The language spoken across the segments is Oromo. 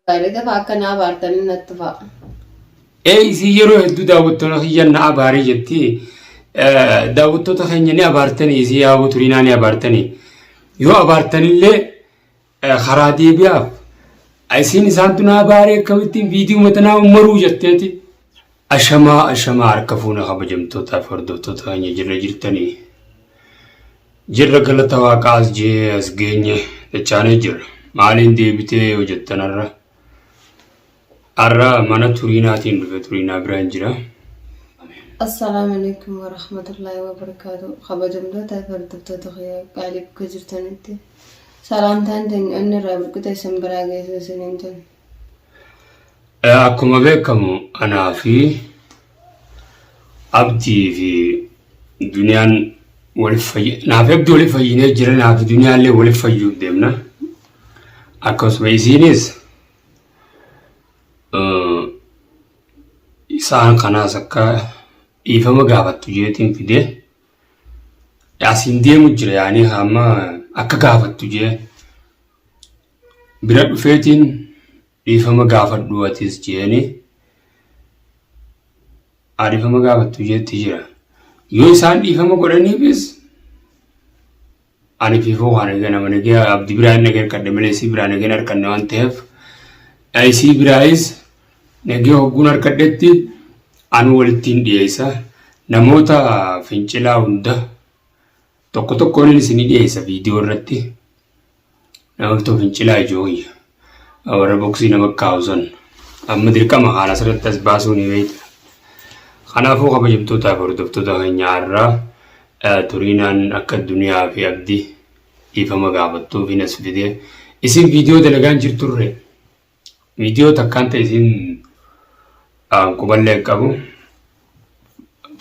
Bareeda fakkana abaartanii natti fa'a. Isi yeroo hedduu daawwattoota hiyyanna abaarii jetti. Daawwattoota keenya ni abaartanii isi yaa'u turinaa ni abaartanii. Yoo abaartanillee karaa deebi'aaf isin isaantu na abaaree akkamittiin viidiyoo matanaa maruu jetteeti. Ashamaa harka fuuna kabajamtootaaf hordoftoota keenya jirra jirtanii. Jirra galata waaqaas jee as geenye dachaanee jirra. Maaliin deebitee yoo jettan har'a mana turiinaatiin dhufe turiinaa biraan jira. Assalamu alaikum wa rahmatullahi wa barakatuh. Kabajamtootaaf hordoftoota qaalii bakka jirtanitti. Salaamtaan teenya inni irraa burqita isin biraa geessu isiniin jenna. Akkuma beekamu anaa fi abdii fi duniyaan waliif naaf abdii waliif fayyinee jira naaf duniyaallee waliif fayyuuf deemna. Akkasuma isiinis isaan kanaas akka dhiifama gaafattu jeetiin fidee asiin deemu jira yaani hamma akka gaafattu jee bira dhufeetiin dhiifama gaafadhu atis jeeni dhiifama gaafattu jeetti jira. Yoo isaan dhiifama godhaniifis ani fiifoo waan eegana mana gee abdii biraan nageer kadde malee isii biraan nageer harkanne waan ta'eef isii biraayis nagee hogguun harkadhetti anu walittiin dhiyeessa namoota fincilaa hunda tokkoon isin dhiyeessa viidiyoo irratti namoota fincilaa ijooyya warra boksii nama kaawusan amma dirqama haala asirratti as baasuu ni beekta. Kanaafuu kabajamtootaaf hordoftoota keenya irraa turiinaan akka duniyaa fi abdii dhiifama gaafattuuf hin as fidee isin viidiyoo dalagaan jirturre viidiyoo takkaan ta'e isin quballee qabu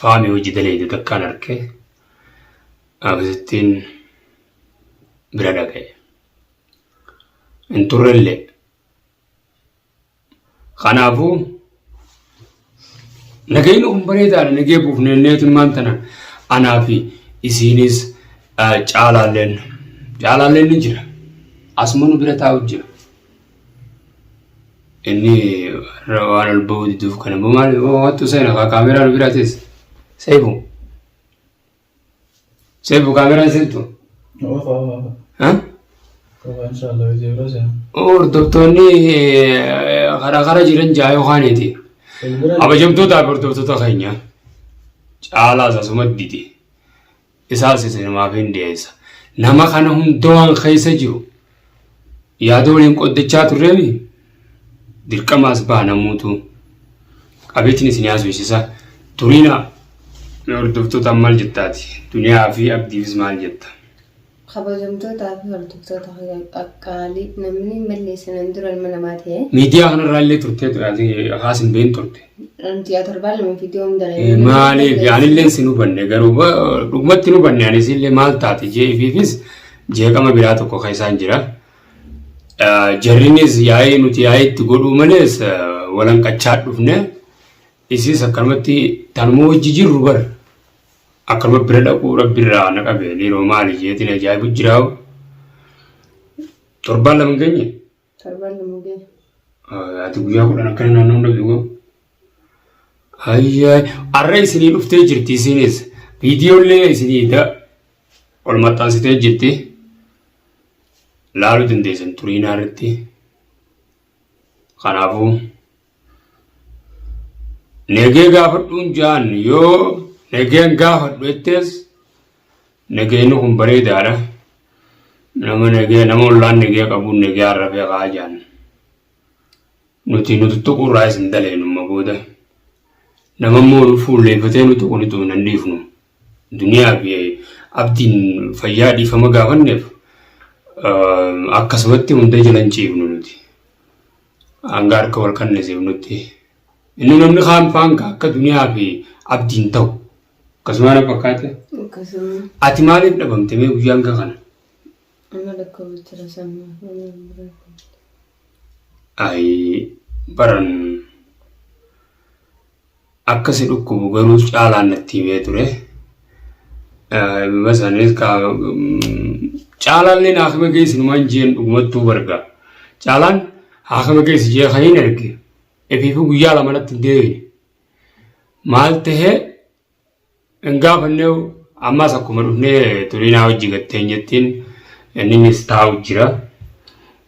faamii hojii daleedu takkaan arke abisittiin bira dhaqee hin turrellee. Kanaafuu nagayni bareedaadha nagee buufneenneetiin maantana anaa fi isiinis caalaalleen ni jira asuma nu bira taa'u jira. Inni waan alba'uu diduuf kana maal wattu seena kaameeraa nu bira teesse seefu kaameeraa seetu. Hordoftoonni karaa jiran jaayoo kaaniiti. Kabajamtootaaf hordoftoota keenya caalaas asuma didi isaas namaaf hin dhiyeessa. Nama kana hundaan keessa jiru yaada waliin qoddachaa turreemi dirqamaas baanamuutu qabeetiin isin yaasuusisaa turiinaa hordoftoota maal jettaati duniyaa fi abdiifis maal jetta. Kabajamtootaaf hordoftoota qaalii namni malleessan duran mana maatee. Miidiyaa kanarraallee turtee haasin been turte. Tiyaatirbaa lama viidiyoo hundaree. Maaliif yaanillee si nu banne garuu dhugumatti nu banne aanisillee maal taate jeefiifis jeeqama biraa tokko keessaan jira. Jarrinis yaa'ee nuti yaa'ee itti godhuu malees walanqachaa dhufne isis akkanumatti tanuma wajji jirru bara. Akkanuma bira dhaquu rabbiirraa na qabee yeroo maali jeetiin ajaa'ibu jiraawu. Torbaan lama geenye. Ati guyyaa kudhan akkana naannoo dhabii har'a isinii dhuftee jirti isinis viidiyoolee isinii ol maxxansitee jirti laaluu dandeessan turiinaa irratti. Kanaafuu negee gaafadhuun jaan yoo negeen gaafadhu ettees negeen kun bareedaadha. Nama ollaan negee qabuun negee arrafee qaa jaan nuti tuquurraa isin daleenumma booda. Nama immoo fuulleeffatee nuti qonitu hin dhiifnu duniyaa fi abdiin fayyaa dhiifama gaafanneef akkasumatti hunda jalan ciifnu nuti hanga harka wal kanneesiif nuti inni namni kaampaan akka duniyaa fi abdiin ta'u akkasuma na fakkaate. Ati maaliif dhabamte mee guyyaan kana? Baran akkasi dhukkubu garuu caalaan natti himee ture. Masanis caalaallee naaf hime geessinumaan jeen dhugumattuu barga. Caalaan Haakama keessa jee kan hin erge. Efiifu guyyaa lamanatti hin deebiin. Maal tahee hin gaafannee ammas akkuma dhufnee Turiinaa hojii gatteen jettiin innis taa'u jira.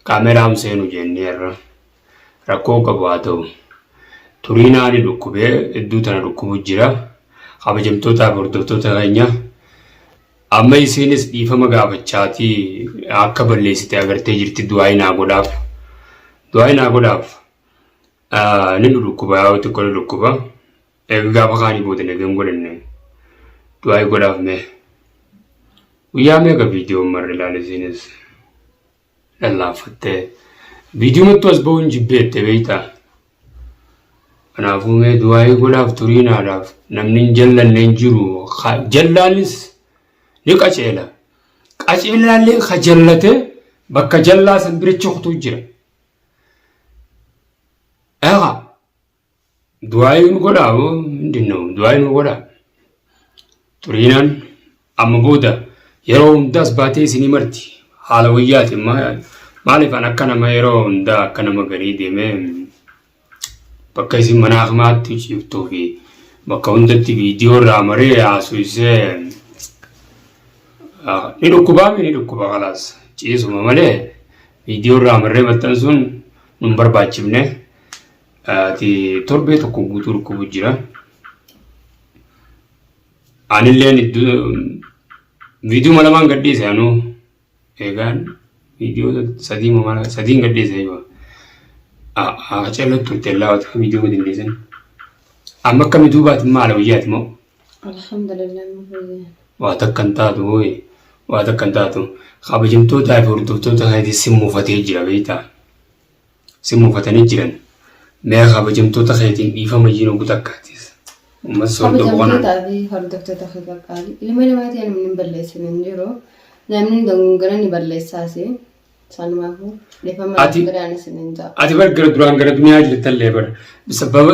Kaameraan seenu jenneerra. Rakkoo qabu haa ta'u. Turiinaan dhukkubee hedduu tana dhukkubu jira. Kabajamtootaaf hordoftoota keenya. Amma isiinis dhiifama gaafachaatii akka balleessite agartee jirti du'aa naa godhaaf. Du'aa naa godhaaf. Ni dhukkuba yaa tokko ni dhukkuba. Gaafa kaanii booda nageen godhanne. Du'aa godhaaf mee. Guyyaa meeqa viidiyoo marre ilaale isiinis. Lallaafattee. Viidiyoo mattu as ba'uun jibbeette beektaa. Kanaafuu mee du'aa godhaaf Turiinaadhaaf namni hin jallanne hin jiru. Jallaanis ni qaceela. Qaceelaallee ka jallate bakka jallaa san biricha kutuu jira. Egaa du'aa nu godhaa mindinoo du'aa nu godhaa. Turiinaan amma booda yeroo hundaas baatee isinii marti. Haala wayyaati maaliif an akka nama yeroo hundaa akka nama garii deemee bakka isin mana akmaatti ciiftuu fi bakka hundatti viidiyoo irraa maree haasuyisee ni dhukkuba kalaas ciisuma malee viidiyoo irraa marree maxxansuun nun barbaachifne torbee tokko guutuu dhukkubu jira. Anilleen viidiyoo malamaan gadhiise anuu eegaan viidiyoo sadiin gadhiise yoo caalatti turteellaa wata viidiyoo gadhiisan. Amma akka mituubaati maala wayyaati moo? Alhamdulillah. Waa takkan taatu hooyi. Waa takkan taatu. Kabajamtootaa fi hordoftoota keetii simmuufatee jira beektaa. Simmuufatanii jiran. Mee kabajamtoota keetiin dhiifama jiru guutakkaatiis. Kabajamtootaa fi hordoftoota keetii qaqqaali. Ilma namaatiin namni hin balleessin hin jiru. Namni dongora ni balleessaasi. Sanumaafuu dhiifama garaanis hin ja'a. Ati bar duraan gara duniyaa jirtallee bar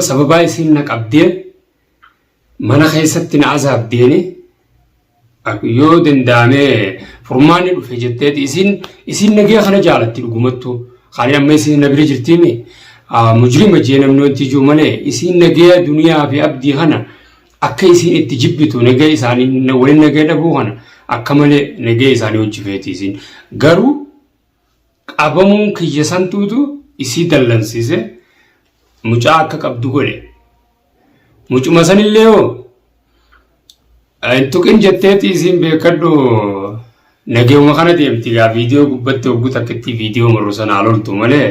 sababaa isiin na qabdee mana keessatti na azaabdeeni yoo danda'amee furmaanni dhufe jetteeti isiin nagee kana jaalatti dhugumattu kan amma isiin na bira jirtiimi mujrima jee namni wanti ijuu malee isiin nagee duniyaa fi abdii kana akka isiin itti jibbitu nagee isaanii waliin nagee dhabuu kana akka malee nagee isaanii hojjifeeti isiin garuu qabamuun kiyya santuutu isii dallansiise mucaa akka qabdu godhe mucuma sanillee hoo tuqin jetteeti isiin beekadhu nageewuma kana deemti gaa viidiyoo gubbatti hogguu takkitti viidiyoo marru sana aloltu malee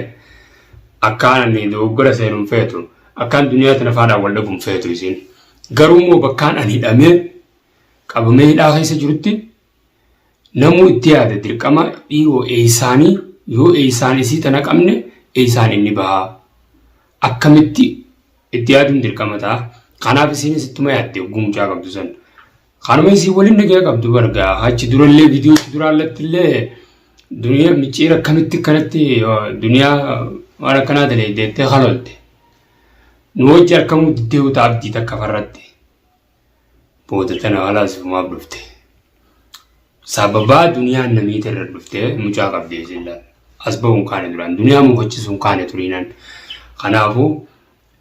akkaan ani dogoggora seenuun feetu akkaan duniyaa tana faadhaan wal dhabuun feetu isiin garuu immoo bakkaan ani hidhamee qabamee hidhaa keessa jirutti namuu itti yaada dirqama dhiiroo eeysaanii yoo eeysaan isii tana qabne eeysaan inni bahaa akkamitti itti yaaduun dirqama ta'a kanaaf isiinis ittuma yaadde hogguu mucaa qabdu san kanuma isii waliin nagee qabdu bargaa achi durallee viidiyoo duraallattillee duniyaa micciira akkamitti kanatti duniyaa waan akkanaa talee deettee halolte nu wajji harkamuu diddee uta abdii takka farratti booda tana halaas fumaaf dhufte sababaa duniyaan namiita irra dhufte mucaa qabdee sillaa as ba'uun kaane duraan duniyaa muufachisuun kaane Turiinaan kanaafuu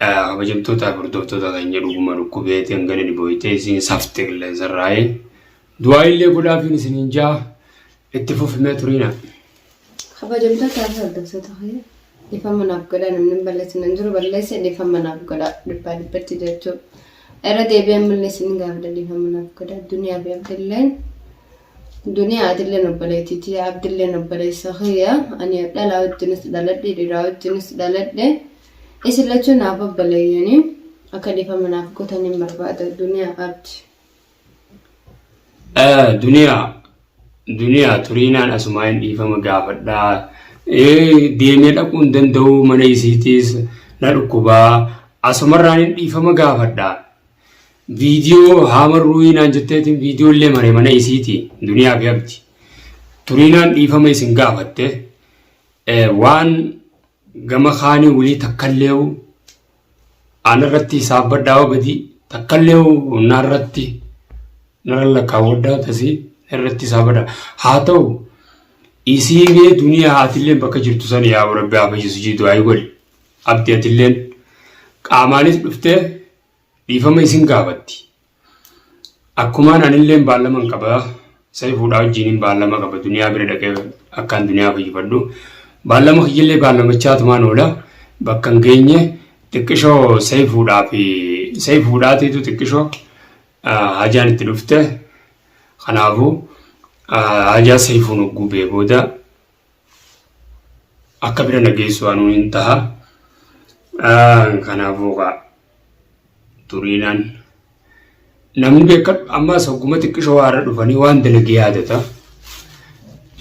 kabajamtootaa fi hordoftoota keenya dhuguma dhukkubeetiin gana dhibooyitee isiin safte qilleensarraa'ee du'aa illee godhaafiin isiniin jaa itti fufimee Turiinaan. Kabajamtootaa fi hordoftoota keenya dhiifama naaf godhaa namni balleessin hin jiru balleesse dhiifama naaf godhaa dhibbaa dhibbatti jechuudha. Irra deebi'an balleessin gaafadha dhiifama naaf godhaa duniyaa fi abdilleen duniyaa adilleen obboleettiitii abdilleen obboleessa kiyya ani dhalaa wajjinis dhaladhe dhiiraa wajjinis dhaladhe. Isin lachuun naaf obboleeyyanii akka dhiifama naaf godhaniin barbaada duniyaa abdi. Duniyaa Turiinaan asumaan dhiifama gaafadhaa deemee dhaquu hin danda'u mana isiitiis na dhukkubaa asumarraan dhiifama gaafadhaa. Viidiyoo haamarruu naan jetteetiin viidiyoo illee maree mana isiiti duniyaa fi abdi. Turiinaan dhiifama isin gaafatte waan gama kaanii walii takkallee anarratti saabbadhaa badii takkallee narratti narra lakkaawwadhaa tasii irratti saabbadhaa haa ta'u isiibee duniyaa haatilleen bakka jirtu san yaa rabbi haa fayyisu jiitu ayii godhi abdi atilleen qaamaanis dhuftee dhiifama isin gaafatti akkumaan anilleen baallaman qaba Saifuudha wajjiniin baallama qaba duniyaa bira dhaqee akkaan duniyaa fayyifadhu baallama kiyyillee baallamchaatumaan oola bakka hin geenye xiqqishoo Saifuudhaatiitu xiqqishoo hajaan itti dhufte kanaafuu hajaa Saifuun hogguu bee booda akka bira nageessu anuun hin taha kanaafuu turiinaan namni beekadhu ammaas hogguma xiqqishoo haara dhufanii waan dalagee yaadata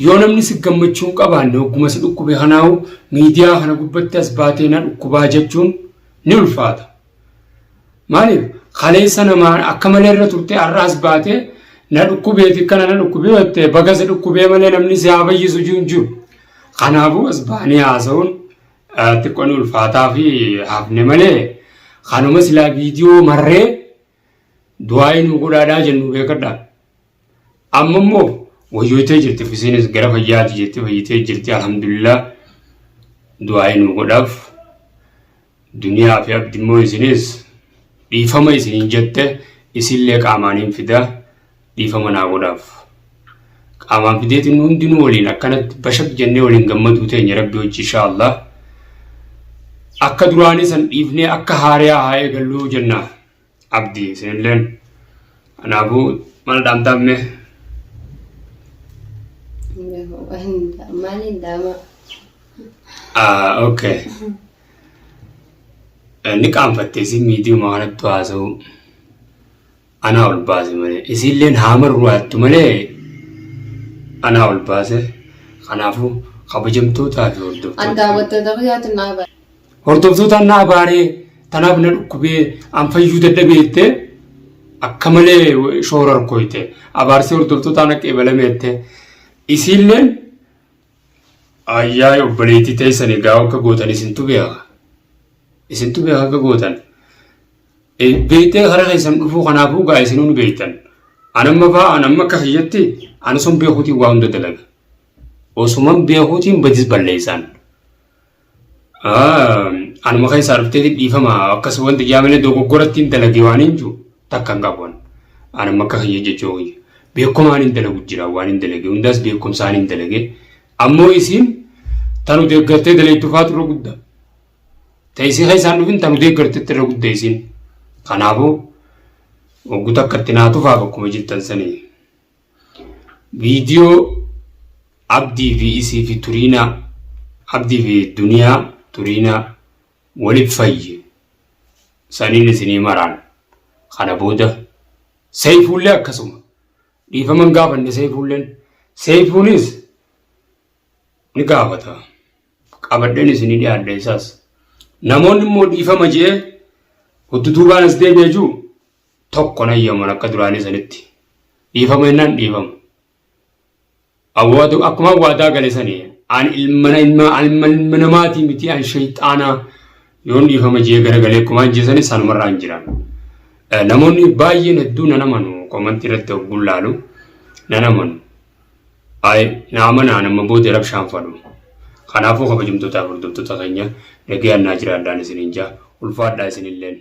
yoo namni si gammachuu hin qabaanne hogguma si dhukkube kanaahu miidiyaa kana gubbatti as baatee na dhukkubaa jechuun ni ulfaata maaliif kaleessa namaa akka malee irra turte har'aas baatee na dhukkubeeti kana na dhukkubee wattee baga si dhukkubee malee namni si haa fayyisu jiru kanaafuu as baanii haasa'uun xiqqoo ni ulfaataa fi hafne malee kanuma silaa viidiyoo marree du'aayi nu godhaadhaa jennu beekadhaa amma immoo wayyootee jirti isiinis gara fayyaati jetti fayyitee jirti alhamdulillah du'aayi nu godhaaf duniyaa fi abdi immoo isinis dhiifama isiniin jette isillee qaamaaniin fida dhiifama naa godhaaf qaamaan fideetiin hundinuu waliin akkanatti bashak jennee waliin gammaduu teenya rabbi hojii inshaallah akka duraanii san dhiifnee akka haariyaa haa eegalluu jenna abdi isinilleen kanaafuu mana dhaamtaafne okay ni qaanfattee isin miidiyuma kanattu haasa'u anaa ol baase malee isinilleen haamarru hattu malee anaa ol baase kanaafuu kabajamtootaa fi hordoftoota naa baaree tanaaf na dhukkubee an fayyuu dadhabeette akka malee shoorar koyte abaarsee hordoftoota na qeebalameette isinilleen ayyaa obboleettii teessan egaa akka gootan isintu beeka akka gootan beektee karaa keessan dhufuu kanaafuu gaa isinuu nu beektan anamma akka hiyyatti ana son beekuutiin waa hunda dalaga osuman beekuutiin badis balleessan anuma keessaa dhuftee dhiifama akkas wanti jaamalee dogoggorattiin dalagee waan hin jiru takka hin qabuun anamma akka hiyya jechuu beekumaan hin dalagu jira waan hin dalage hundaas beekumsaan hin dalage ammoo isin tanu deeggartee dalaytu faatu irra guddaa ta'isii keessaan dhufin tanu deeggarteetti irra guddaa isin kanaafuu waggoota akkatti naatufaaf akkuma jirtan sanii viidiyoo abdii fi isii fi turiinaa abdii fi duniyaa turiinaa waliif fayye saniin isinii maraan kana booda Saifuullee akkasuma dhiifama hin gaafanne Saifuunis ni gaafata qabadheen isinii dhiyaadha isaas namoonni immoo dhiifama jee hojjetuubaan as deebi'ee jiru tokko nayyaman akka duraanii sanitti dhiifama innaan dhiifama akkuma waadaa gale sanii an ilma namaatii miti an shayxaanaa yoon dhiifama jee garagalee akkumaan jeesanii sanumarraan jiran namoonni baay'een hedduu nan amanu komantii irratti ogguun laalu nan amanu na amanaa nama booda rabshaan fadhu kanaafuu kabajamtootaaf hordoftoota keenya nagayaan naa jiraadhaan isiniin jaa ulfaadhaa isinilleen